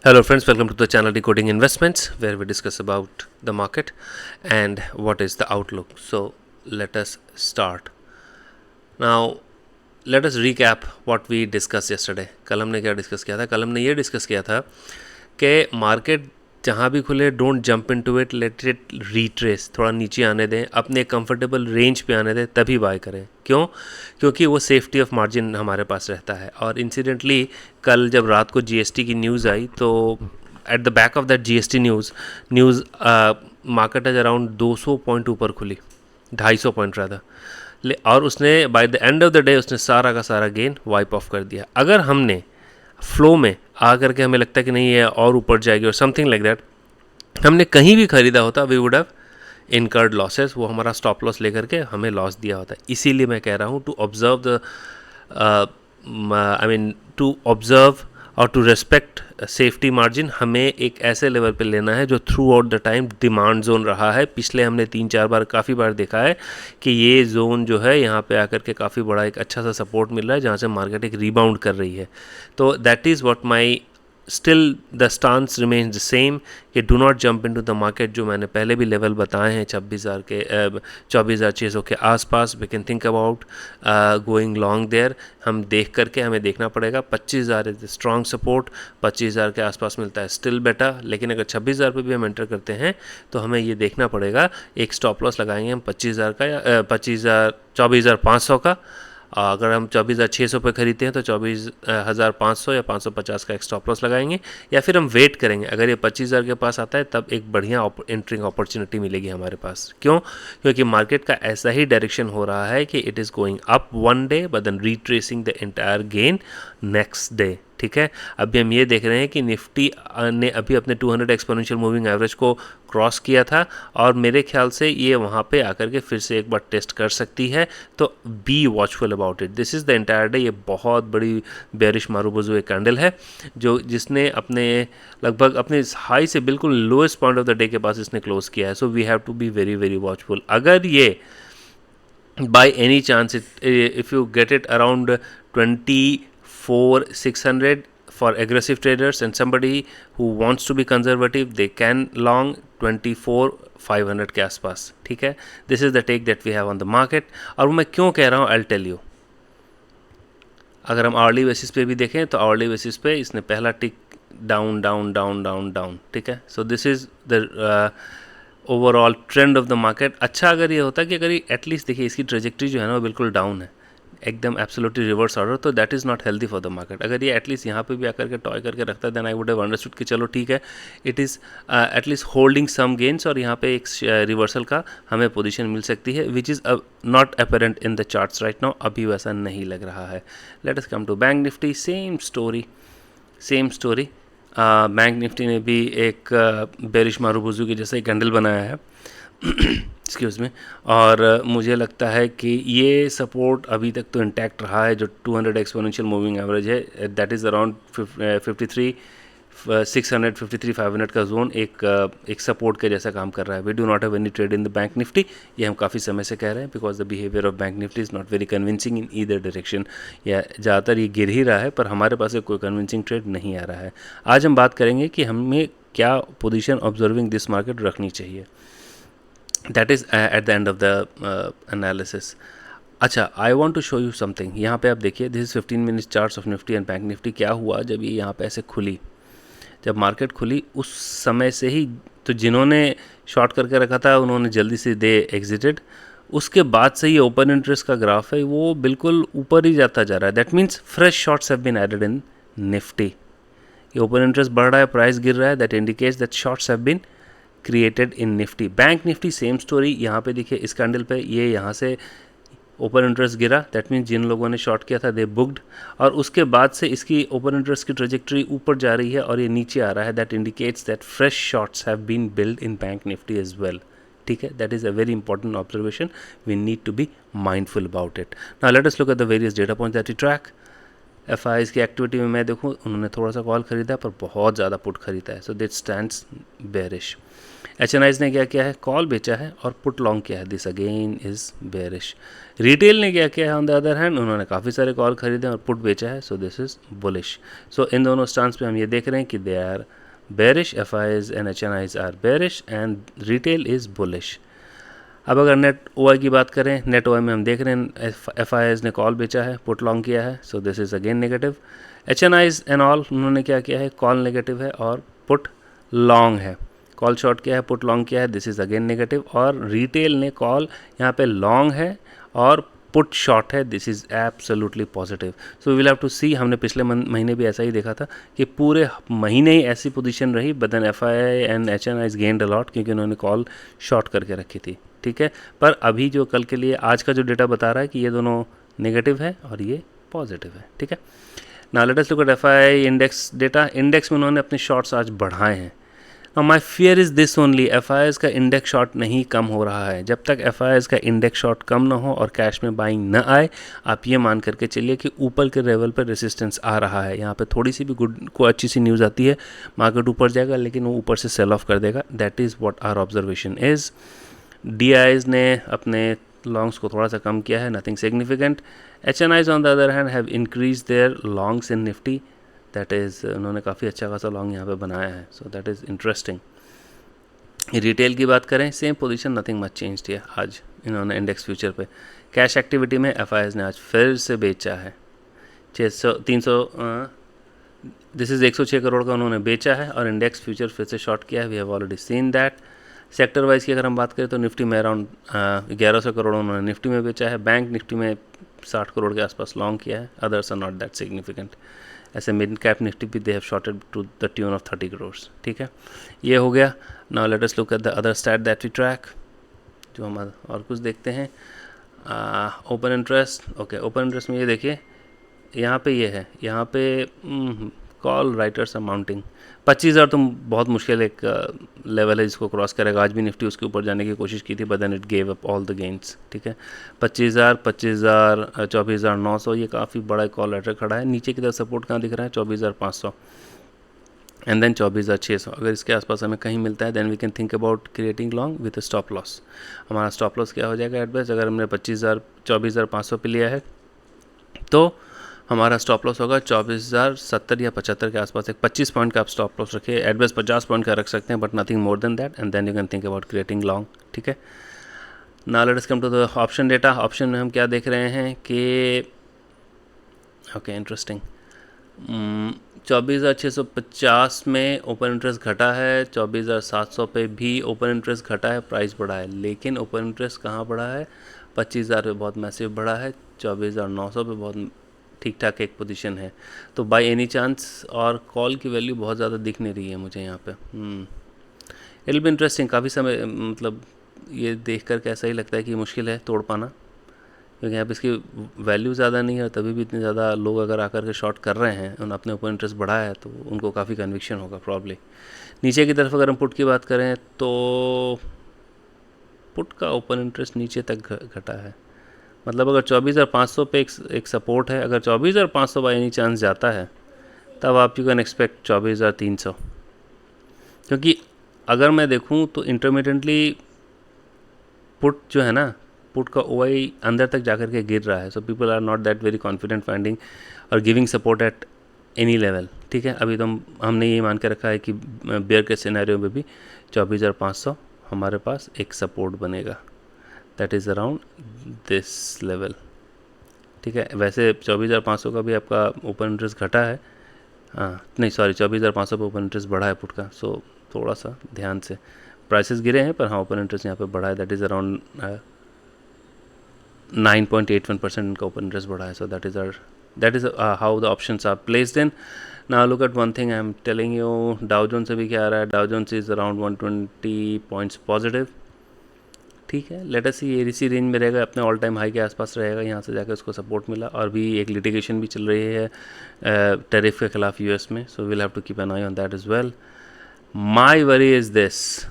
Hello friends, welcome to the channel Decoding Investments, where we discuss about the market and what is the outlook. So let us start. Now let us recap what we discussed yesterday. कल हमने क्या discuss किया था? कल हमने ये discuss किया था कि मार्केट जहाँ भी खुले don't jump into it, let it retrace, थोड़ा नीचे आने दें, अपने कंफर्टेबल रेंज पे आने दें, तभी बाय करें. क्यों? क्योंकि वो सेफ्टी ऑफ मार्जिन हमारे पास रहता है. और इंसिडेंटली कल जब रात को जीएसटी की न्यूज़ आई तो at the back of that GST news market आज अराउंड 200 पॉइंट ऊपर खुली, 250 पॉइंट रहा था. और उसने by the end of the day उसने सारा का सारा गेन वाइप ऑफ कर दिया. अगर हमने फ्लो में आ करके हमें लगता है कि नहीं ये और ऊपर जाएगी और समथिंग लाइक दैट, हमने कहीं भी ख़रीदा होता, we would have incurred losses. वो हमारा स्टॉप लॉस लेकर के हमें लॉस दिया होता है. इसीलिए मैं कह रहा हूँ to observe the to observe और टू रेस्पेक्ट सेफ्टी मार्जिन हमें एक ऐसे लेवल पे लेना है जो throughout the time demand zone रहा है. पिछले हमने 3-4 बार काफ़ी बार देखा है कि ये जोन जो है यहाँ पे आकर के काफ़ी बड़ा एक अच्छा सा सपोर्ट मिल रहा है जहाँ से मार्केट एक रीबाउंड कर रही है. तो that is what my still the stance remains the same कि do not jump into the market. जो मैंने पहले भी लेवल बताए हैं 26,000 के 24,600 के आसपास, we can think about going long there. हम देख करके हमें देखना पड़ेगा. 25,000 इज स्ट्रॉन्ग सपोर्ट, 25,000 के आसपास मिलता है स्टिल बेटर. लेकिन अगर 26,000 पे भी हम एंटर करते हैं तो हमें ये देखना पड़ेगा, एक स्टॉप लॉस लगाएंगे हम 25,000 का या 24,500 का. अगर हम 24,600 पे खरीदते हैं तो 24,500 या 550 का एक स्टॉप लॉस लगाएंगे, या फिर हम वेट करेंगे. अगर ये 25,000 के पास आता है तब एक बढ़िया एंट्रिंग अपॉर्चुनिटी मिलेगी हमारे पास. क्यों? क्योंकि मार्केट का ऐसा ही डायरेक्शन हो रहा है कि it is going up one day but then retracing the entire gain next day. ठीक है, अभी हम ये देख रहे हैं कि निफ्टी ने अभी अपने 200 एक्सपोनेंशियल मूविंग एवरेज को क्रॉस किया था और मेरे ख्याल से ये वहाँ पे आकर के फिर से एक बार टेस्ट कर सकती है. तो be watchful about it. This is the entire day. ये बहुत बड़ी बेरिश मारूबुजू एक कैंडल है जो जिसने अपने लगभग अपने हाई से बिल्कुल lowest point of the day के पास इसने क्लोज किया है. So we have to be very very watchful. अगर ये by any chance if you get it around 24,600 for aggressive traders and somebody who wants to be conservative, they can long 24,500 के आसपास. ठीक है, this is the take that we have on the market. और मैं क्यों कह रहा हूँ I'll tell you. अगर हम आवर्ली बेसिस पे भी देखें तो आवर्ली बेसिस पे इसने पहला tick down down down down down. ठीक है, so this is the overall trend of the market. अच्छा अगर ये होता कि अगर ये एटलीस्ट देखिए इसकी ट्रेजेक्ट्री जो है ना वो बिल्कुल डाउन है, एकदम एब्सोल्युटली रिवर्स ऑर्डर, तो that is not healthy for the market. अगर ये एटलीस्ट यहाँ पे भी आकर के टॉय करके रखता है then I would have understood कि चलो ठीक है, it is at least holding some gains और यहाँ पे एक रिवर्सल का हमें पोजीशन मिल सकती है which is not apparent in the charts right now. अभी वैसा नहीं लग रहा है. Let us come to bank Nifty. Same story. Bank Nifty ने भी एक बेरिश मारूबुजू की जैसा एक कैंडल बनाया है एक्सक्यूज़ मी, और मुझे लगता है कि ये सपोर्ट अभी तक तो इंटैक्ट रहा है जो 200 एक्सपोनेंशियल मूविंग एवरेज है. दैट इज़ अराउंड 53,500 का जोन एक सपोर्ट के जैसा काम कर रहा है. We do not have any trade in the bank Nifty. ये हम काफ़ी समय से कह रहे हैं because the behaviour of bank Nifty is not very convincing in either direction. या ज़्यादातर ये गिर ही रहा है पर हमारे पास कोई कन्विंसिंग ट्रेड नहीं आ रहा है. आज हम बात करेंगे कि हमें क्या पोजीशन ऑब्जर्विंग दिस मार्केट रखनी चाहिए. That is at the end of the analysis. अच्छा, I want to show you something. यहाँ पे आप देखिए, this is 15 minutes charts of Nifty and bank Nifty. क्या हुआ जब ये यहाँ पे ऐसे खुली, जब मार्केट खुली उस समय से ही तो जिन्होंने शॉर्ट करके रखा था उन्होंने जल्दी से दे एग्जिटेड. उसके बाद से ये ओपन इंटरेस्ट का ग्राफ है वो बिल्कुल ऊपर ही जाता जा रहा है. That means fresh shorts have been added in Nifty. ये ओपन इंटरेस्ट बढ़ रहा है, प्राइस गिर रहा है, that indicates that shorts have been created in Nifty. Bank Nifty same story. यहाँ पे देखिए इस कैंडल पे ये यहाँ से ओपन इंटरेस्ट गिरा, दैट मीन्स जिन लोगों ने शॉर्ट किया था दे बुक्ड, और उसके बाद से इसकी ओपन इंटरेस्ट की ट्रेजेक्ट्री ऊपर जा रही है और ये नीचे आ रहा है. That indicates that fresh shorts have been build in bank Nifty as well. ठीक है, that is a very important observation. We need to be mindful about it. Now let us look at the various data points that we track. F I की activity में मैं देखूँ उन्होंने थोड़ा सा call खरीदा पर बहुत ज़्यादा पुट खरीदा है, so that stands bearish. H N Is ने क्या किया है, कॉल बेचा है और पुट लॉन्ग किया है, this again is bearish. Retail ने क्या किया है ऑन द अदर हैंड, उन्होंने काफ़ी सारे कॉल खरीदे और पुट बेचा है, so this is bullish. So इन दोनों स्टांस पे हम ये देख रहे हैं कि they are bearish, F I's and H N I's are bearish and retail is bullish. अब अगर नेट ओ आई की बात करें, नेट ओ आई में हम देख रहे हैं एफ आई एस ने कॉल बेचा है, पुट लॉन्ग किया है, so this is again negative. H N I's and all उन्होंने क्या किया है, कॉल नेगेटिव है और पुट लॉन्ग है, कॉल शॉर्ट किया है, पुट लॉन्ग किया है, दिस इज़ अगेन नेगेटिव। और रिटेल ने कॉल यहाँ पे लॉन्ग है और पुट शॉर्ट है, this is absolutely positive. So we will have to सी, हमने पिछले महीने भी ऐसा ही देखा था कि पूरे महीने ही ऐसी पोजीशन रही, but then F I and H N I's gained a lot क्योंकि उन्होंने कॉल शॉर्ट करके रखी थी, ठीक है। पर अभी जो कल के लिए आज का जो डेटा बता रहा है कि ये दोनों नेगेटिव है और ये पॉजिटिव है, ठीक है। Now let us look eight FI index data. Index में उन्होंने अपने शॉर्ट्स आज बढ़ाए हैं। Now my fear is this only, FI का इंडेक्स शॉर्ट नहीं कम हो रहा है। जब तक एफआई का इंडेक्स शॉर्ट कम ना हो और कैश में बाइंग न आए, आप ये मान करके चलिए कि ऊपर के लेवल पर रेसिस्टेंस आ रहा है। यहाँ पे थोड़ी सी भी गुड को अच्छी सी न्यूज़ आती है, मार्केट ऊपर जाएगा लेकिन वो ऊपर से सेल ऑफ कर देगा। That is what our observation is. D I's ने अपने लॉन्ग्स को थोड़ा सा कम किया है, nothing significant. H N I's on the other hand have increase their longs in Nifty, that is उन्होंने काफ़ी अच्छा खासा लॉन्ग यहाँ पे बनाया है, so that is interesting. Retail की बात करें, same position, nothing much change किया आज इन्होंने इंडेक्स फ्यूचर पे। कैश एक्टिविटी में एफ आई एस ने आज फिर से बेचा है 300 दिस इज़ 106 करोड़ का उन्होंने बेचा है और इंडेक्स फ्यूचर फिर से शॉर्ट किया है, we have already seen that. Sector wise की अगर हम बात करें तो निफ्टी में अराउंड 1100 करोड़ उन्होंने निफ्टी में बेचा है, बैंक निफ्टी में 60 करोड़ के आसपास लॉन्ग किया है, others are not that significant. ऐसे मिड कैप निफ्टी भी they have shorted to the tune of 30 crore, ठीक है। ये हो गया। Now let us look at the other stat that we track, जो हम और कुछ देखते हैं। Open interest, okay, open interest में ये देखिए, यहाँ पे ये है, यहाँ पे कॉल राइटर्स आर माउंटिंग। 25,000 तो बहुत मुश्किल एक लेवल है जिसको क्रॉस करेगा। आज भी निफ्टी उसके ऊपर जाने की कोशिश की थी, but then it gave up all the gains, ठीक है। 25,000, 24,900, ये काफ़ी बड़ा कॉल राइटर खड़ा है। नीचे की तरफ सपोर्ट कहाँ दिख रहा है, 24,500 एंड देन 24,600। अगर इसके आसपास हमें कहीं मिलता है then we can think about creating long with stop loss. हमारा स्टॉप लॉस क्या हो जाएगा एट बेस्ट, अगर हमने 24,500 पे लिया है तो हमारा स्टॉप लॉस होगा 24,070 या 75 के आसपास। एक 25 पॉइंट का आप स्टॉप लॉस रखिए, एट बेस्ट 50 पॉइंट का रख सकते हैं, but nothing more than that, and then you can think about creating long, ठीक है। Now let us come to the option data. Option में हम क्या देख रहे हैं कि ओके, इंटरेस्टिंग, 24,650 में ओपन इंटरेस्ट घटा है, 24,700 पे भी ओपन इंटरेस्ट घटा है, प्राइस बढ़ा है, लेकिन ओपन इंटरेस्ट कहाँ बढ़ा है, 25,000 पे बहुत मैसिव बढ़ा है, 24,900 पे बहुत ठीक ठाक एक पोजीशन है। तो बाय एनी चांस, और कॉल की वैल्यू बहुत ज़्यादा दिख नहीं रही है मुझे यहाँ पे। इट विल बी इंटरेस्टिंग, काफ़ी समय, मतलब ये देख कर कैसा ही लगता है कि मुश्किल है तोड़ पाना, क्योंकि यहाँ पे इसकी वैल्यू ज़्यादा नहीं है, तभी भी इतने ज़्यादा लोग अगर आकर के शॉर्ट कर रहे हैं, उन्होंने अपने ऊपर इंटरेस्ट बढ़ाया है तो उनको काफ़ी कन्विक्शन होगा प्रॉब्ली। नीचे की तरफ अगर हम पुट की बात करें तो पुट का ओपन इंटरेस्ट नीचे तक घटा है, मतलब अगर 24,500 पे एक सपोर्ट है, अगर 24,500 बाई एनी चांस जाता है तब आप यू कैन एक्सपेक्ट 24,300, क्योंकि अगर मैं देखूं तो इंटरमीडिएटली पुट जो है ना, पुट का ओआई अंदर तक जाकर के गिर रहा है, so people are not that very confident finding और giving support at any level, ठीक है। अभी तो हमने ये मान के रखा है कि बेयर के सिनेरियो में भी 24,500 हमारे पास एक सपोर्ट बनेगा, that is around this level, ठीक है। वैसे 24,500 का भी आपका ओपन इंटरेस्ट घटा है, हाँ नहीं सॉरी, 24,500 पे ओपन इंटरेस्ट बढ़ा है पुट का, सो थोड़ा सा ध्यान से, प्राइसेस गिरे हैं पर हाँ ओपन इंटरेस्ट यहाँ पे बढ़ा है, दैट इज़ अराउंड 9.81% इनका ओपन इंटरेस्ट बढ़ा है, so that is how the options are placed in. Now look at one thing I am telling you, Dow Jones से भी क्या आ रहा है, Dow Jones is around 120 points positive, ठीक है। लेट अस सी, ये इसी रेंज में रहेगा, अपने ऑल टाइम हाई के आसपास रहेगा, यहाँ से जाकर उसको सपोर्ट मिला, और भी एक लिटिगेशन भी चल रही है टैरिफ के खिलाफ यूएस में, so will have to keep an eye on that as well. My worry is this,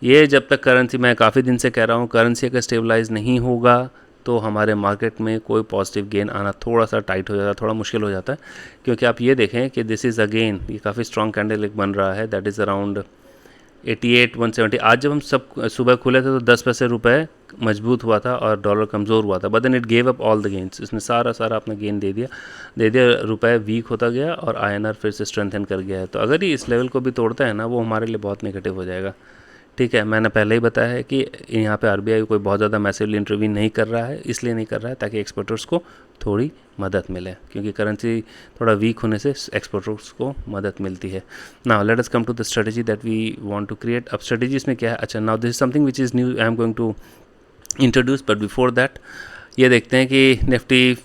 ये जब तक करेंसी, मैं काफ़ी दिन से कह रहा हूँ, करेंसी अगर स्टेबलाइज नहीं होगा तो हमारे मार्केट में कोई पॉजिटिव गेन आना थोड़ा सा टाइट हो जाता है, थोड़ा मुश्किल हो जाता है। क्योंकि आप ये देखें कि दिस इज़ अगेन, ये काफ़ी स्ट्रॉन्ग कैंडल एक बन रहा है, दैट इज़ अराउंड 88 170। आज जब हम सब सुबह खुले थे तो 10 पैसे रुपए मजबूत हुआ था और डॉलर कमज़ोर हुआ था, but then it gave up all the gains, इसने सारा अपना गेन दे दिया, रुपए वीक होता गया और INR फिर से स्ट्रेंथन कर गया है। तो अगर ये इस लेवल को भी तोड़ता है ना, वो हमारे लिए बहुत नेगेटिव हो जाएगा। ठीक है, मैंने पहले ही बताया है कि यहाँ पे RBI कोई बहुत ज़्यादा मैसिवली इंटरवीन नहीं कर रहा है, इसलिए नहीं कर रहा है ताकि एक्सपोर्टर्स को थोड़ी मदद मिले, क्योंकि करेंसी थोड़ा वीक होने से एक्सपोर्टर्स को मदद मिलती है। Now let us come to the strategy that we want to create. अब स्ट्रेटजी इसमें क्या है, अच्छा now this is something which is new, I am going to introduce, but before that ये देखते हैं कि निफ्टी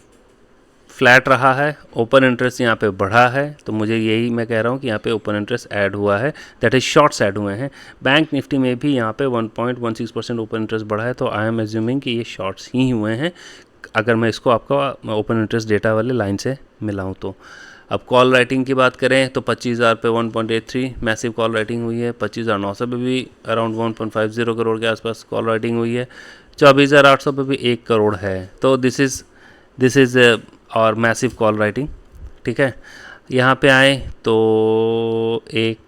फ्लैट रहा है, ओपन इंटरेस्ट यहाँ पे बढ़ा है, तो मुझे यही मैं कह रहा हूँ कि यहाँ पे ओपन इंटरेस्ट ऐड हुआ है, दैट इज शॉर्ट्स ऐड हुए हैं। बैंक निफ्टी में भी यहाँ पे 1.16% ओपन इंटरेस्ट बढ़ा है, तो आई एम एज्यूमिंग कि ये शॉर्ट्स ही हुए हैं, अगर मैं इसको आपका ओपन इंटरेस्ट डेटा वाले लाइन से मिलाऊँ तो। अब कॉल राइटिंग की बात करें तो 25,000 पे 1.83 मैसिव कॉल राइटिंग हुई है, 25,900 पे भी अराउंड 1.50 करोड़ के आसपास कॉल राइटिंग हुई है, 24,800 पे भी 1 करोड़ है। तो दिस इज़ और मैसिव कॉल राइटिंग। ठीक है, यहाँ पे आए तो एक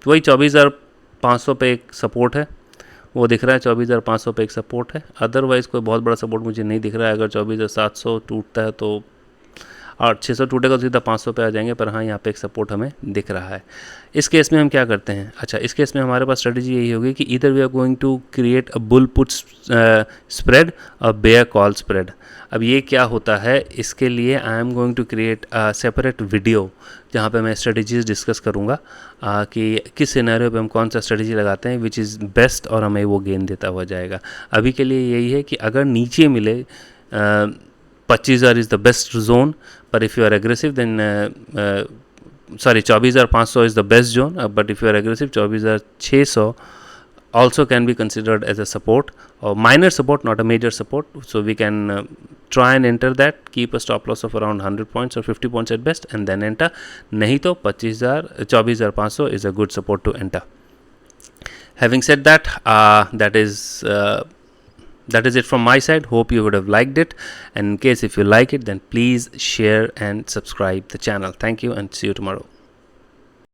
वही 24,500 पे एक सपोर्ट है, वो दिख रहा है, 24,500 पे एक सपोर्ट है। अदरवाइज़ कोई बहुत बड़ा सपोर्ट मुझे नहीं दिख रहा है। अगर 24,700 टूटता है तो, और 600 टूटेगा तो सीधा 500 पे आ जाएंगे, पर हाँ यहाँ पे एक सपोर्ट हमें दिख रहा है। इस केस में हम क्या करते हैं, अच्छा इस केस में हमारे पास स्ट्रेटजी यही होगी कि इधर we are going to create a bull put spread और बेयर कॉल स्प्रेड। अब ये क्या होता है, इसके लिए I am going to create a separate video जहाँ पे मैं स्ट्रेटजीज डिस्कस करूँगा कि किस सिनेरियो पे हम कौन सा स्ट्रेटजी लगाते हैं विच इज़ बेस्ट और हमें वो गेन देता हुआ जाएगा। अभी के लिए यही है कि अगर नीचे मिले 25,000 is the best zone, but if you are aggressive then 24,500 is the best zone, but if you are aggressive 24,600 also can be considered as a support or minor support, not a major support. So we can try and enter that, keep a stop loss of around 100 points or 50 points at best and then enter. नहीं तो 24,500 is a good support to enter. Having said that, that is it from my side. Hope you would have liked it, and in case if you like it, then please share and subscribe the channel. Thank you and see you tomorrow.